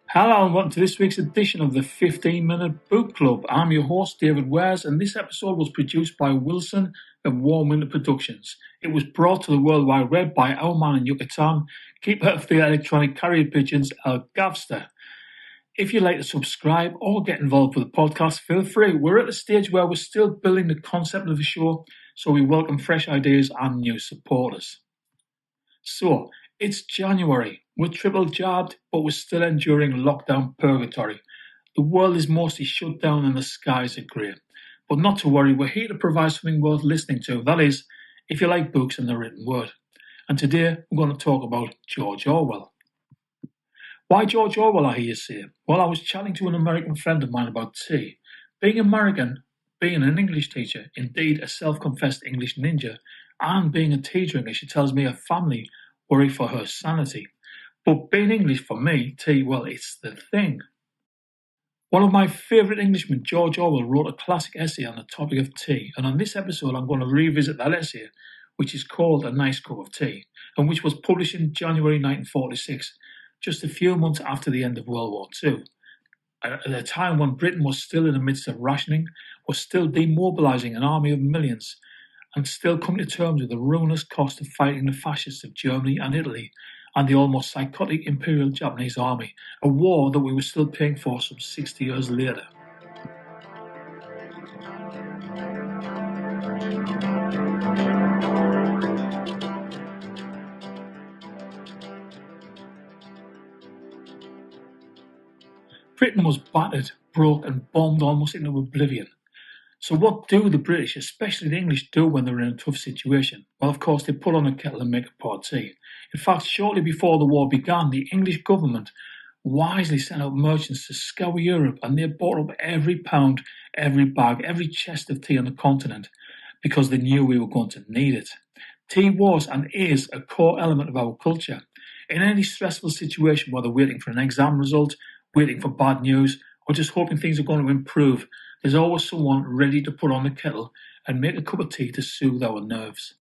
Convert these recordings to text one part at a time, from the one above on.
Hello and welcome to this week's edition of the 15-Minute Book Club. I'm your host, David Wares, and this episode was produced by Wilson of Warm Winter Productions. It was brought to the World Wide Web by our man in Yucatan, keeper of the electronic carrier pigeons, El Gavster. If you'd like to subscribe or get involved with the podcast, feel free. We're at the stage where we're still building the concept of the show, so we welcome fresh ideas and new supporters. So, it's January. We're triple jabbed, but we're still enduring lockdown purgatory. The world is mostly shut down and the skies are grey. But not to worry, we're here to provide something worth listening to. That is, if you like books and the written word. And today, we're going to talk about George Orwell. Why George Orwell, I hear you say? Well, I was chatting to an American friend of mine about tea. Being American, being an English teacher, indeed a self-confessed English ninja, and being a tea drinker, she tells me her family worry for her sanity. But being English for me, tea, well, it's the thing. One of my favourite Englishmen, George Orwell, wrote a classic essay on the topic of tea, and on this episode I'm going to revisit that essay, which is called A Nice Cup of Tea, and which was published in January 1946, just a few months after the end of World War II. At a time when Britain was still in the midst of rationing, was still demobilising an army of millions, and still coming to terms with the ruinous cost of fighting the fascists of Germany and Italy and the almost psychotic Imperial Japanese Army, a war that we were still paying for some 60 years later. Britain was battered, broke and bombed almost into oblivion. So what do the British, especially the English, do when they're in a tough situation? Well, of course, they put on a kettle and make a pot of tea. In fact, shortly before the war began, the English government wisely sent out merchants to scour Europe, and they bought up every pound, every bag, every chest of tea on the continent because they knew we were going to need it. Tea was and is a core element of our culture. In any stressful situation, whether waiting for an exam result, waiting for bad news, or just hoping things are going to improve, there's always someone ready to put on the kettle and make a cup of tea to soothe our nerves.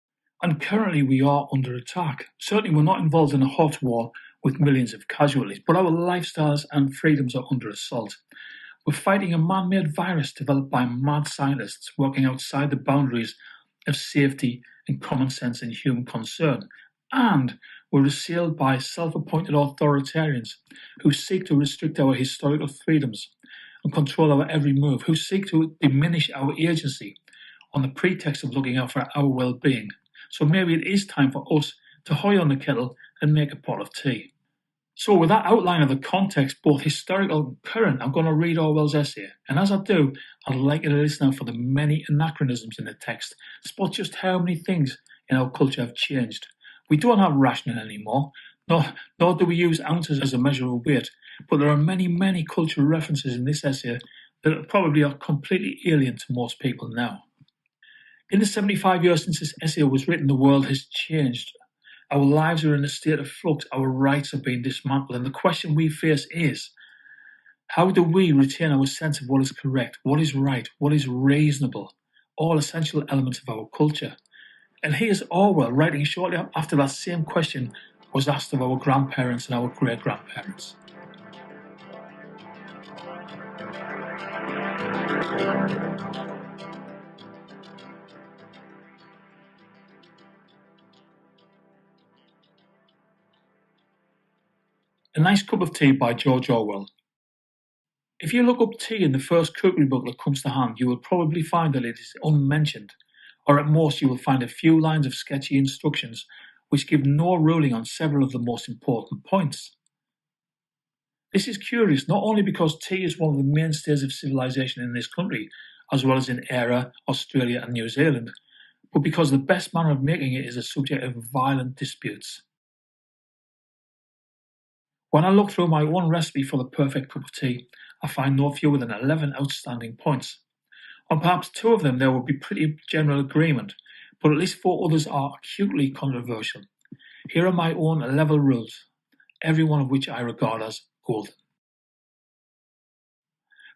And currently we are under attack. Certainly we're not involved in a hot war with millions of casualties, but our lifestyles and freedoms are under assault. We're fighting a man-made virus developed by mad scientists working outside the boundaries of safety and common sense and human concern. And we're assailed by self-appointed authoritarians who seek to restrict our historical freedoms and control our every move, who seek to diminish our agency on the pretext of looking out for our well-being. So maybe it is time for us to hoy on the kettle and make a pot of tea. So with that outline of the context, both historical and current, I'm going to read Orwell's essay. And as I do, I'd like you to listen out for the many anachronisms in the text, spot just how many things in our culture have changed. We don't have rationing anymore, nor do we use ounces as a measure of weight, but there are many, many cultural references in this essay that probably are completely alien to most people now. In the 75 years since this essay was written, the world has changed. Our lives are in a state of flux, our rights are being dismantled, and the question we face is, how do we retain our sense of what is correct, what is right, what is reasonable, all essential elements of our culture? And here's Orwell writing shortly after that same question was asked of our grandparents and our great-grandparents. A Nice Cup of Tea by George Orwell. If you look up tea in the first cookery book that comes to hand, you will probably find that it is unmentioned, or at most you will find a few lines of sketchy instructions which give no ruling on several of the most important points. This is curious not only because tea is one of the mainstays of civilization in this country, as well as in Eire, Australia and New Zealand, but because the best manner of making it is a subject of violent disputes. When I look through my own recipe for the perfect cup of tea, I find no fewer than 11 outstanding points. On perhaps 2 of them there would be pretty general agreement, but at least 4 others are acutely controversial. Here are my own level rules. every one of which I regard as golden.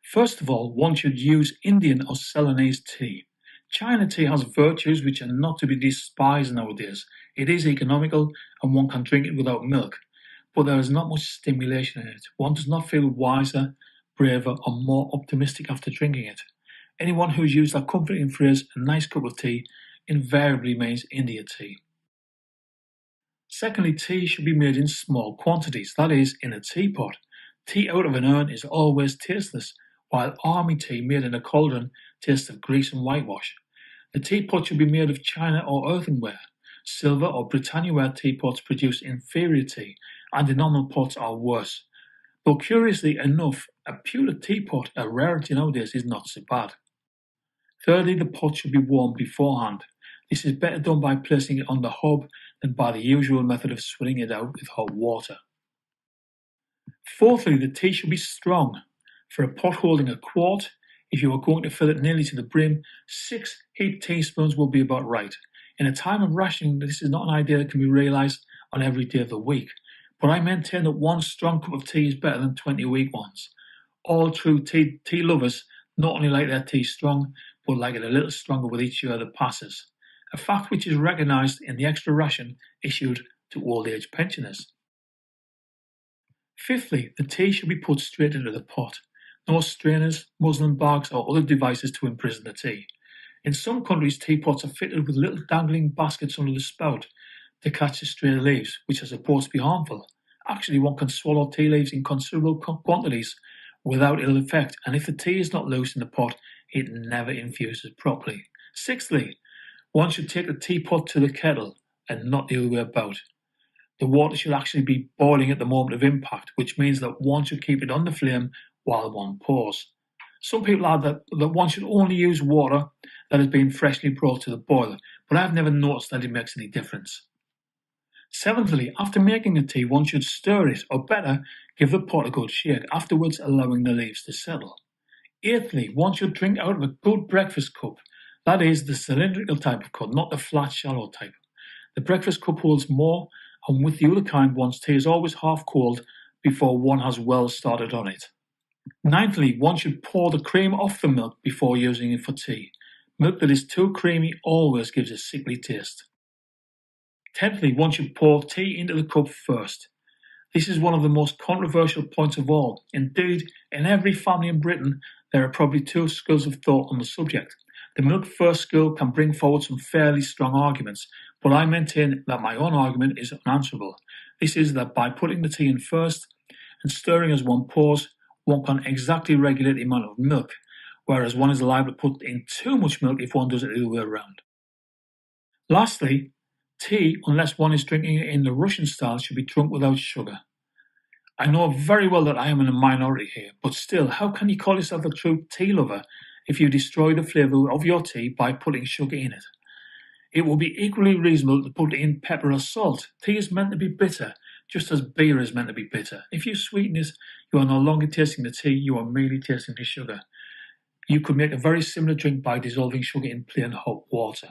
First of all, one should use Indian or Ceylonese tea. China tea has virtues which are not to be despised nowadays. It is economical and one can drink it without milk, but there is not much stimulation in it. One does not feel wiser, braver, or more optimistic after drinking it. Anyone who's used that comforting phrase, a nice cup of tea, invariably means India tea. Secondly, tea should be made in small quantities, that is, in a teapot. Tea out of an urn is always tasteless, while army tea made in a cauldron tastes of grease and whitewash. The teapot should be made of china or earthenware. Silver or Britannia-ware teapots produce inferior tea, and enamel pots are worse. Though curiously enough, a pewter teapot, a rarity nowadays, is not so bad. Thirdly, the pot should be warmed beforehand. This is better done by placing it on the hob than by the usual method of swilling it out with hot water. Fourthly, the tea should be strong. For a pot holding a quart, if you are going to fill it nearly to the brim, 6 heaped teaspoons will be about right. In a time of rationing, this is not an idea that can be realised on every day of the week, but I maintain that one strong cup of tea is better than 20 weak ones. All true tea lovers not only like their tea strong, but like it a little stronger with each year that passes, a fact which is recognised in the extra ration issued to old age pensioners. Fifthly, the tea should be put straight into the pot. No strainers, muslin bags, or other devices to imprison the tea. In some countries, teapots are fitted with little dangling baskets under the spout to catch the stray leaves, which are supposed to be harmful. Actually, one can swallow tea leaves in considerable quantities without ill effect, and if the tea is not loose in the pot, it never infuses properly. Sixthly, one should take the teapot to the kettle and not the other way about. The water should actually be boiling at the moment of impact, which means that one should keep it on the flame while one pours. Some people add that one should only use water that has been freshly brought to the boil, but I've never noticed that it makes any difference. Seventhly, after making the tea, one should stir it, or better, give the pot a good shake, afterwards allowing the leaves to settle. Eighthly, one should drink out of a good breakfast cup, that is, the cylindrical type of cup, not the flat, shallow type. The breakfast cup holds more, and with the other kind, one's tea is always half cold before one has well started on it. Ninthly, one should pour the cream off the milk before using it for tea. Milk that is too creamy always gives a sickly taste. Tenthly, one should pour tea into the cup first. This is one of the most controversial points of all. Indeed, in every family in Britain, there are probably 2 schools of thought on the subject. The milk first school can bring forward some fairly strong arguments, but I maintain that my own argument is unanswerable. This is that by putting the tea in first and stirring as one pours, one can exactly regulate the amount of milk, whereas one is liable to put in too much milk if one does it the other way around. Lastly, tea, unless one is drinking it in the Russian style, should be drunk without sugar. I know very well that I am in a minority here, but still, how can you call yourself a true tea lover if you destroy the flavour of your tea by putting sugar in it? It will be equally reasonable to put in pepper or salt. Tea is meant to be bitter, just as beer is meant to be bitter. If you sweeten it, you are no longer tasting the tea, you are merely tasting the sugar. You could make a very similar drink by dissolving sugar in plain hot water.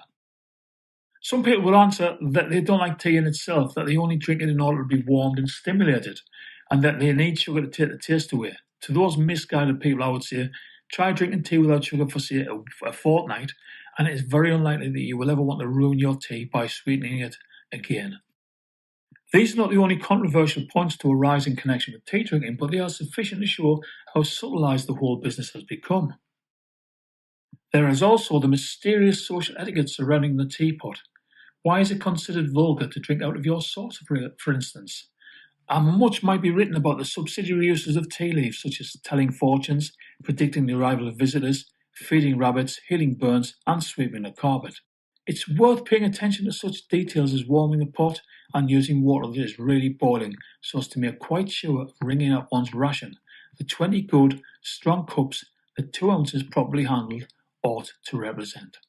Some people will answer that they don't like tea in itself, that they only drink it in order to be warmed and stimulated, and that they need sugar to take the taste away. To those misguided people, I would say, try drinking tea without sugar for, say, a fortnight, and it is very unlikely that you will ever want to ruin your tea by sweetening it again. These are not the only controversial points to arise in connection with tea drinking, but they are sufficient to show how subtilised the whole business has become. There is also the mysterious social etiquette surrounding the teapot. Why is it considered vulgar to drink out of your saucer, for instance? And much might be written about the subsidiary uses of tea leaves, such as telling fortunes, predicting the arrival of visitors, feeding rabbits, healing burns, and sweeping the carpet. It's worth paying attention to such details as warming the pot and using water that is really boiling so as to make quite sure of wringing out one's ration. The 20 good, strong cups that 2 ounces properly handled ought to represent.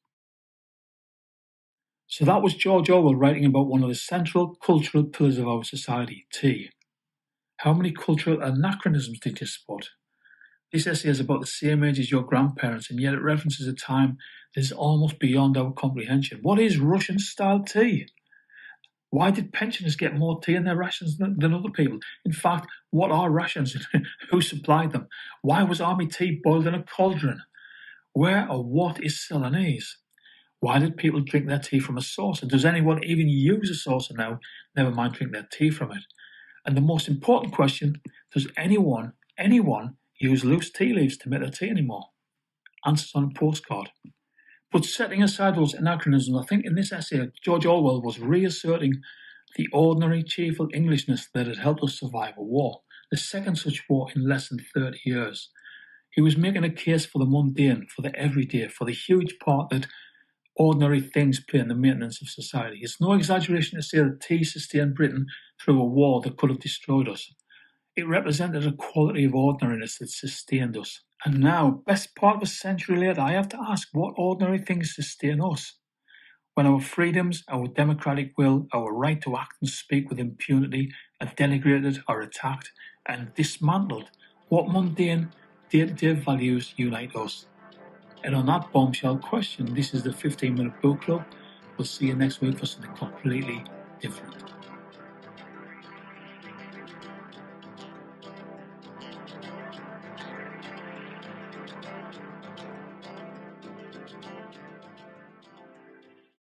So that was George Orwell writing about one of the central cultural pillars of our society, tea. How many cultural anachronisms did you spot? This essay is about the same age as your grandparents, and yet it references a time that is almost beyond our comprehension. What is Russian-style tea? Why did pensioners get more tea in their rations than other people? In fact, what are rations and who supplied them? Why was army tea boiled in a cauldron? Where or what is Ceylonese? Why did people drink their tea from a saucer? Does anyone even use a saucer now? Never mind drink their tea from it. And the most important question, does anyone use loose tea leaves to make their tea anymore? Answers on a postcard. But setting aside those anachronisms, I think in this essay, George Orwell was reasserting the ordinary, cheerful Englishness that had helped us survive a war, the second such war in less than 30 years. He was making a case for the mundane, for the everyday, for the huge part that ordinary things play in the maintenance of society. It's no exaggeration to say that tea sustained Britain through a war that could have destroyed us. It represented a quality of ordinariness that sustained us. And now, best part of a century later, I have to ask, what ordinary things sustain us? When our freedoms, our democratic will, our right to act and speak with impunity are denigrated or attacked and dismantled, what mundane, day-to-day values unite us? And on that bombshell question, this is the 15-Minute Book Club. We'll see you next week for something completely different.